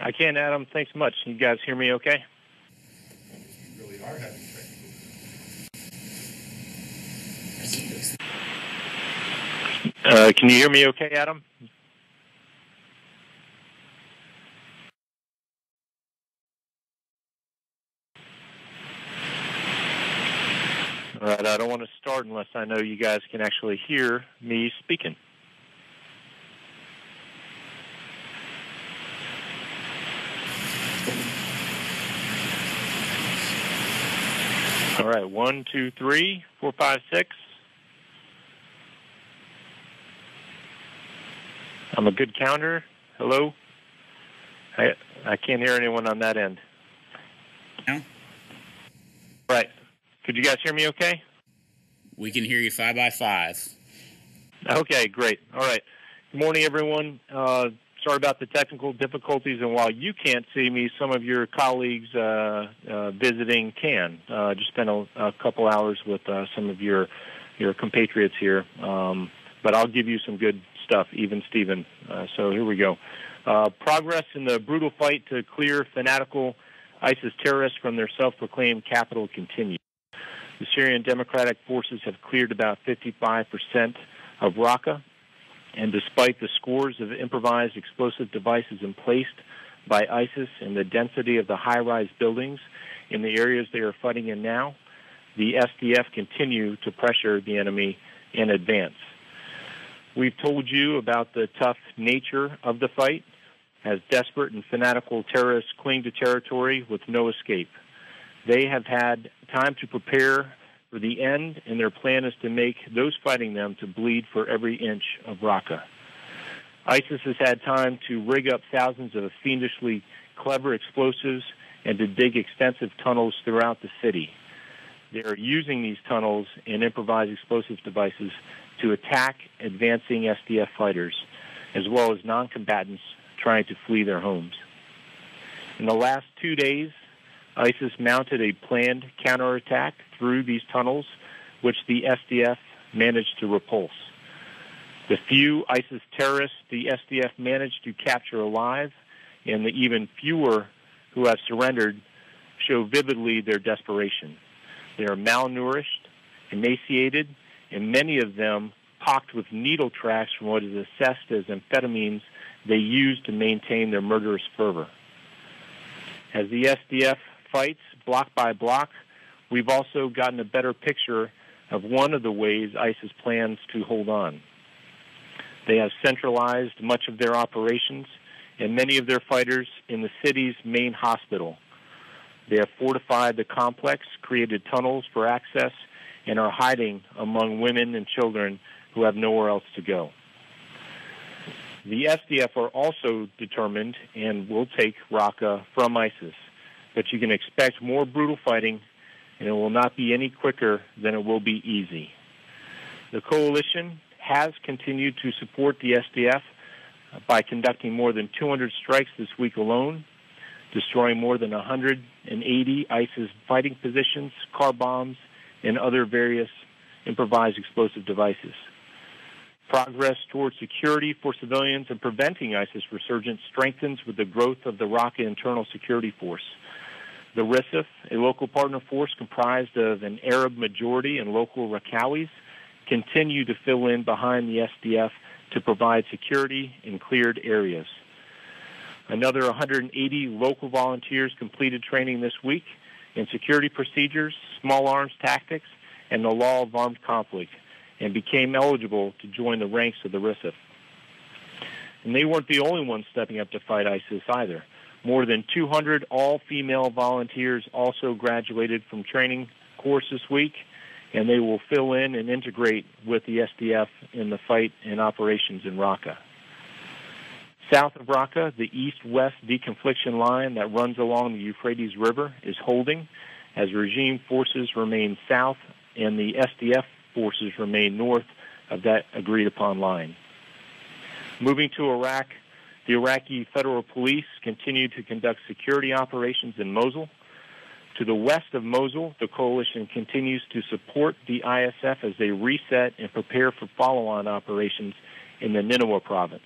I can, Adam. Thanks much. You guys hear me okay? You really are having technical. Can you hear me okay, Adam? All right, I don't want to start unless I know you guys can actually hear me speaking. All right, 1, 2, 3, 4, 5, 6. I'm a good counter. Hello? I can't hear anyone on that end. No? Right. Could you guys hear me okay? We can hear you 5 by 5. Okay, great. All right. Good morning, everyone. Sorry about the technical difficulties, and while you can't see me, some of your colleagues visiting can. Just spent a couple hours with some of your compatriots here, but I'll give you some good stuff, even Stephen. So here we go. Progress in the brutal fight to clear fanatical ISIS terrorists from their self-proclaimed capital continues. The Syrian Democratic Forces have cleared about 55% of Raqqa, and despite the scores of improvised explosive devices emplaced by ISIS and the density of the high-rise buildings in the areas they are fighting in now, the SDF continue to pressure the enemy in advance. We've told you about the tough nature of the fight as desperate and fanatical terrorists cling to territory with no escape. They have had time to prepare for the end, and their plan is to make those fighting them to bleed for every inch of Raqqa. ISIS has had time to rig up thousands of fiendishly clever explosives and to dig extensive tunnels throughout the city. They are using these tunnels and improvised explosive devices to attack advancing SDF fighters, as well as non-combatants trying to flee their homes. In the last 2 days, ISIS mounted a planned counterattack through these tunnels, which the SDF managed to repulse. The few ISIS terrorists the SDF managed to capture alive, and the even fewer who have surrendered, show vividly their desperation. They are malnourished, emaciated, and many of them pocked with needle tracks from what is assessed as amphetamines they use to maintain their murderous fervor. As the SDF fights block by block, we've also gotten a better picture of one of the ways ISIS plans to hold on. They have centralized much of their operations and many of their fighters in the city's main hospital. They have fortified the complex, created tunnels for access, and are hiding among women and children who have nowhere else to go. The SDF are also determined and will take Raqqa from ISIS, but you can expect more brutal fighting, and it will not be any quicker than it will be easy. The coalition has continued to support the SDF by conducting more than 200 strikes this week alone, destroying more than 180 ISIS fighting positions, car bombs, and other various improvised explosive devices. Progress towards security for civilians and preventing ISIS resurgence strengthens with the growth of the Raqqa Internal Security Force. The RISF, a local partner force comprised of an Arab majority and local Raqqawis, continue to fill in behind the SDF to provide security in cleared areas. Another 180 local volunteers completed training this week in security procedures, small arms tactics, and the law of armed conflict, and became eligible to join the ranks of the RISF. And they weren't the only ones stepping up to fight ISIS either. More than 200 all-female volunteers also graduated from training course this week, and they will fill in and integrate with the SDF in the fight and operations in Raqqa. South of Raqqa, the east-west deconfliction line that runs along the Euphrates River is holding as regime forces remain south and the SDF forces remain north of that agreed-upon line. Moving to Iraq, the Iraqi Federal Police continue to conduct security operations in Mosul. To the west of Mosul, the coalition continues to support the ISF as they reset and prepare for follow-on operations in the Nineveh province.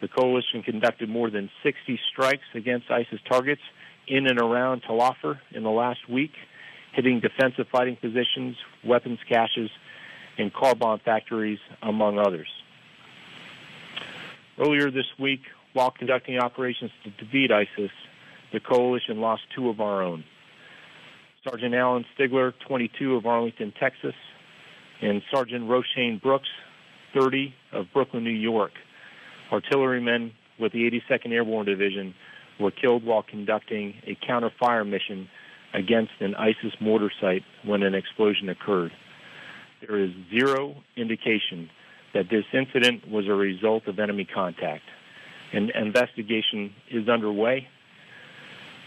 The coalition conducted more than 60 strikes against ISIS targets in and around Tel Afar in the last week, hitting defensive fighting positions, weapons caches, and car bomb factories, among others. Earlier this week, while conducting operations to defeat ISIS, the coalition lost 2 of our own. Sergeant Alan Stigler, 22, of Arlington, Texas, and Sergeant Roshane Brooks, 30, of Brooklyn, New York. Artillerymen with the 82nd Airborne Division were killed while conducting a counter-fire mission against an ISIS mortar site when an explosion occurred. There is zero indication that this incident was a result of enemy contact. An investigation is underway.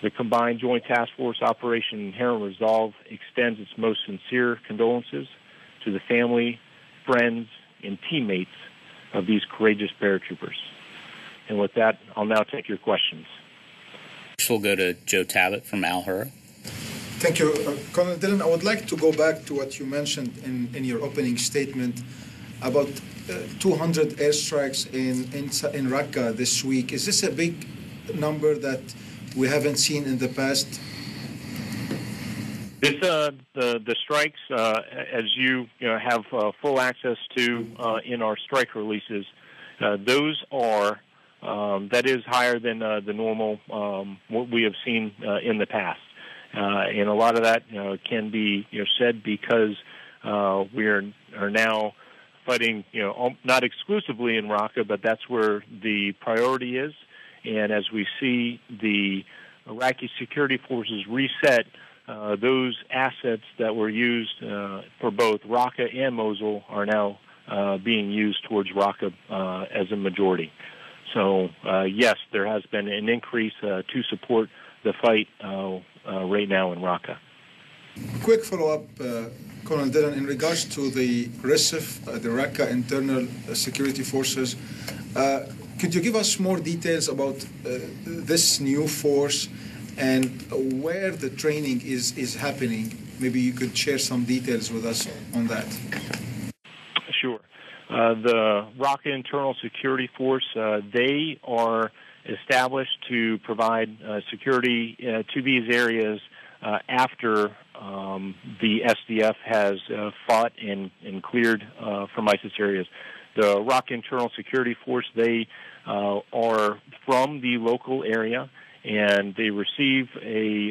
The Combined Joint Task Force Operation Inherent Resolve extends its most sincere condolences to the family, friends, and teammates of these courageous paratroopers. And with that, I'll now take your questions. We'll go to Joe Talbot from Al-Hurra. Thank you. Colonel Dillon, I would like to go back to what you mentioned in your opening statement about 200 airstrikes in Raqqa this week. Is this a big number that we haven't seen in the past? This, the strikes, as you have full access to in our strike releases, those are that is higher than the normal what we have seen in the past, and a lot of that can be said because we are now fighting not exclusively in Raqqa, but that's where the priority is. And as we see the Iraqi security forces reset, those assets that were used for both Raqqa and Mosul are now being used towards Raqqa as a majority. So, yes, there has been an increase to support the fight right now in Raqqa. Quick follow-up, Colonel Dillon, in regards to the RISF, the Raqqa Internal Security Forces. Could you give us more details about this new force and where the training is happening? Maybe you could share some details with us on that. Sure. The Raqqa Internal Security Force, they are established to provide security to these areas after the SDF has fought and cleared from ISIS areas. The Raqqa Internal Security Force, they are from the local area, and they receive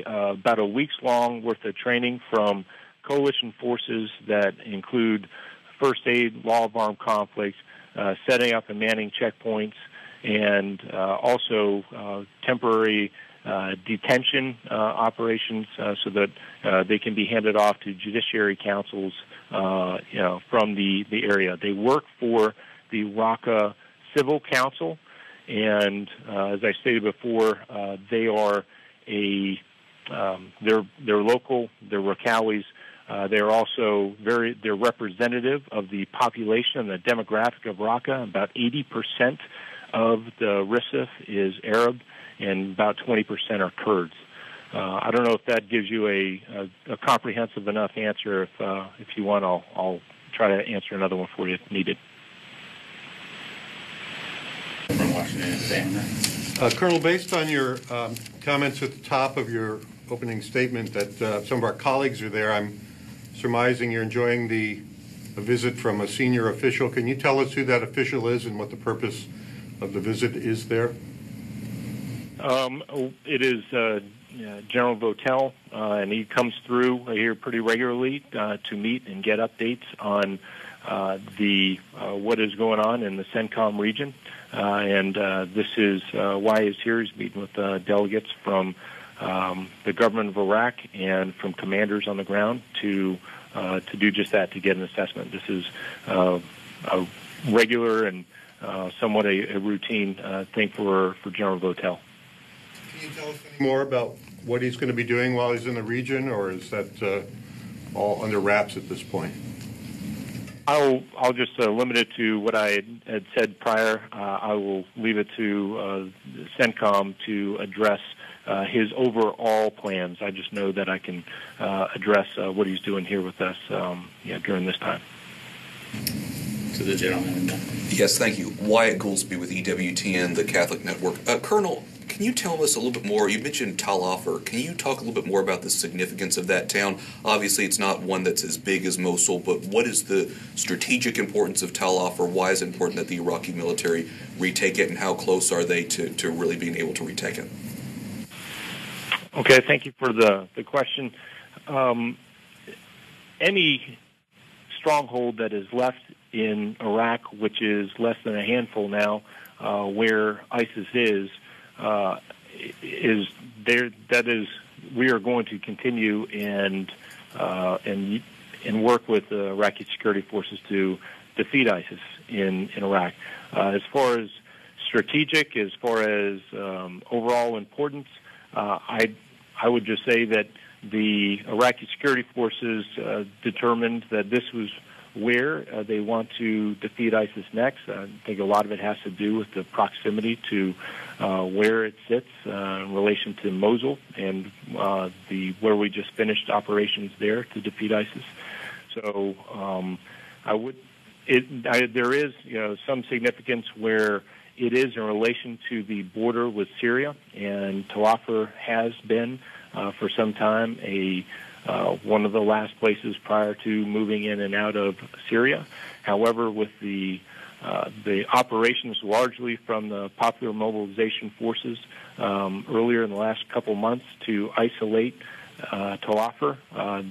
about a week's long worth of training from coalition forces that include first aid, law of armed conflict, setting up and manning checkpoints, and also temporary detention operations so that they can be handed off to judiciary councils from the area. They work for the Raqqa Civil Council, and as I stated before, they are they're local, they're Raqqawis. They're also they're representative of the population and the demographic of Raqqa. About 80% of the RISF is Arab, and about 20% are Kurds. I don't know if that gives you a comprehensive enough answer. If you want, I'll try to answer another one for you if needed. From Washington, Colonel, based on your comments at the top of your opening statement that some of our colleagues are there, I'm surmising you're enjoying a visit from a senior official. Can you tell us who that official is and what the purpose of the visit is there? It is General Votel, and he comes through here pretty regularly to meet and get updates on what is going on in the CENTCOM region. And this is why he's here. He's meeting with delegates from the government of Iraq and from commanders on the ground to do just that, to get an assessment. This is a regular and somewhat a routine thing for General Votel. Can you tell us any more about what he's going to be doing while he's in the region, or is that all under wraps at this point? I'll just limit it to what I had said prior. I will leave it to CENTCOM to address his overall plans. I just know that I can address what he's doing here with us during this time. to the gentleman. Yes, thank you. Wyatt Goolsby with EWTN, the Catholic Network. Colonel, can you tell us a little bit more? You mentioned Tal Afar. Can you talk a little bit more about the significance of that town? Obviously, it's not one that's as big as Mosul, but what is the strategic importance of Tal Afar? Why is it important that the Iraqi military retake it, and how close are they to really being able to retake it? Okay, thank you for the question. Any stronghold that is left in Iraq, which is less than a handful now, where ISIS is there. That is, we are going to continue and work with the Iraqi security forces to defeat ISIS in Iraq. As far as strategic, as far as overall importance, I would just say that the Iraqi security forces determined that this was where they want to defeat ISIS next. I think a lot of it has to do with the proximity to where it sits in relation to Mosul and where we just finished operations there to defeat ISIS. So there is some significance where it is in relation to the border with Syria, and Tal Afar has been for some time one of the last places prior to moving in and out of Syria. However, with the operations largely from the Popular Mobilization Forces earlier in the last couple months to isolate Tal Afar,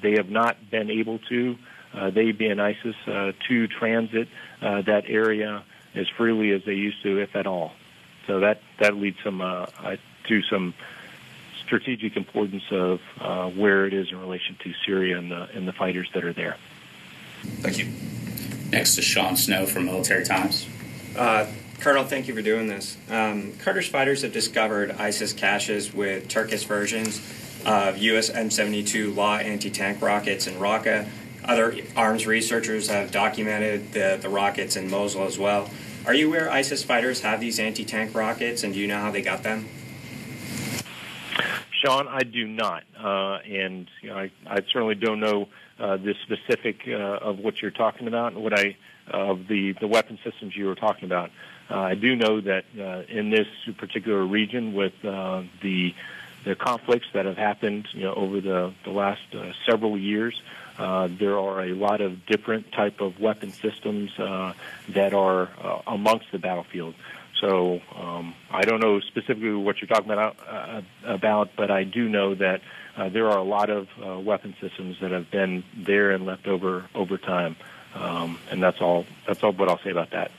they have not been able to, they being ISIS, to transit that area as freely as they used to, if at all. So that leads to some strategic importance of where it is in relation to Syria and the fighters that are there. Thank you. Next is Sean Snow from Military Times. Colonel, thank you for doing this. Kurdish fighters have discovered ISIS caches with Turkish versions of U.S. M72 Law anti-tank rockets in Raqqa. Other arms researchers have documented the rockets in Mosul as well. Are you aware ISIS fighters have these anti-tank rockets, and do you know how they got them? Sean, I do not, and I certainly don't know the specific of what you're talking about, of the weapon systems you were talking about. I do know that in this particular region, with the conflicts that have happened, over the last several years, there are a lot of different type of weapon systems that are amongst the battlefield. So I don't know specifically what you're talking about, but I do know that there are a lot of weapon systems that have been there and left over time, and that's all what I'll say about that.